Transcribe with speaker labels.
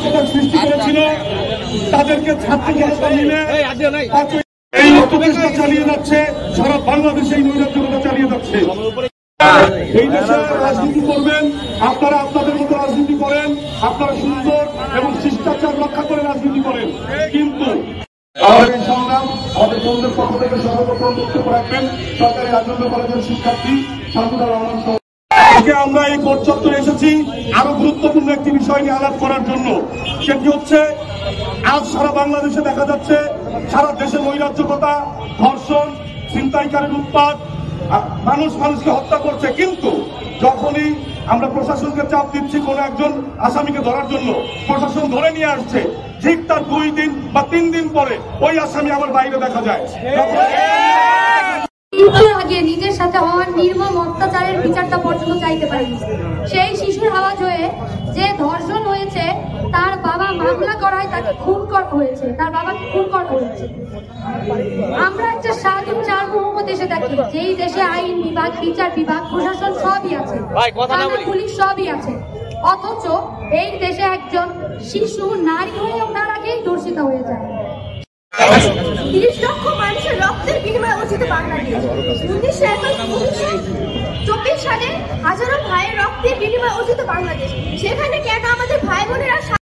Speaker 1: অরাজকতার সৃষ্টি করেছিল তাদেরকে ছাত্র জনতা মিলে এই প্রচেষ্টা চালিয়ে যাচ্ছে, সারা বাংলাদেশে এই নৈরাজ্যতা চালিয়ে যাচ্ছে। এই দেশে রাজনীতি করবেন আপনারা, আপনাদের মতো রাজনীতি করেন, আপনারা সুন্দর এবং শিষ্টাচার রক্ষা করে রাজনীতি করেন, কিন্তু আমাদের এই সংগ্রাম আমাদের বন্ধুদের পক্ষ থেকে সর্বপ্রথম বক্তব্য রাখবেন সরকারি রাজেন্দ্র কলেজের শিক্ষার্থী শামসুদা রহমান। আমরা এই কোর্ট চত্বরে এসেছি আরো গুরুত্বপূর্ণ একটি বিষয় নিয়ে আলাপ করার জন্য। সেটি হচ্ছে আজ সারা বাংলাদেশে দেখা যাচ্ছে সারা দেশে নৈরাজ্যতা, ধর্ষণ, ছিনতাইকারীর উৎপাত, মানুষ মানুষকে হত্যা করছে, কিন্তু যখনই আমরা প্রশাসনকে চাপ দিচ্ছি কোন একজন আসামিকে ধরার জন্য, প্রশাসন ধরে নিয়ে আসছে, ঠিক তার 2 দিন বা 3 দিন পরে ওই আসামি আমার বাইরে দেখা যায়।
Speaker 2: আগে নিজের সাথে হওয়ার নির্মম অত্যাচারের বিচারটা পর্যন্ত চাইতে পারিনি। সেই শিশুর আওয়াজ হয়ে যে ধর্ষণ হয়েছে, তার বাবা মামলা করায় তাকে খুন করা হয়েছে, তার বাবাকে খুন করা হয়েছে। আমরা একটা স্বাধীন সার্বভৌম দেশে থাকি, যেই দেশে আইন বিভাগ, বিচার বিভাগ, প্রশাসন সবই আছে, পুলিশ সবই আছে, অথচ এই দেশে একজন শিশু নারী হয়ে ওঠার আগেই ধর্ষিত হয়ে যায়।
Speaker 3: 30 লক্ষ মানুষের রক্তের বিনিময়ে অর্জিত বাংলাদেশ। 1924 সালে হাজারো ভাইয়ের রক্তের বিনিময়ে অর্জিত বাংলাদেশ। সেখানে কেন আমাদের ভাই বোনেরা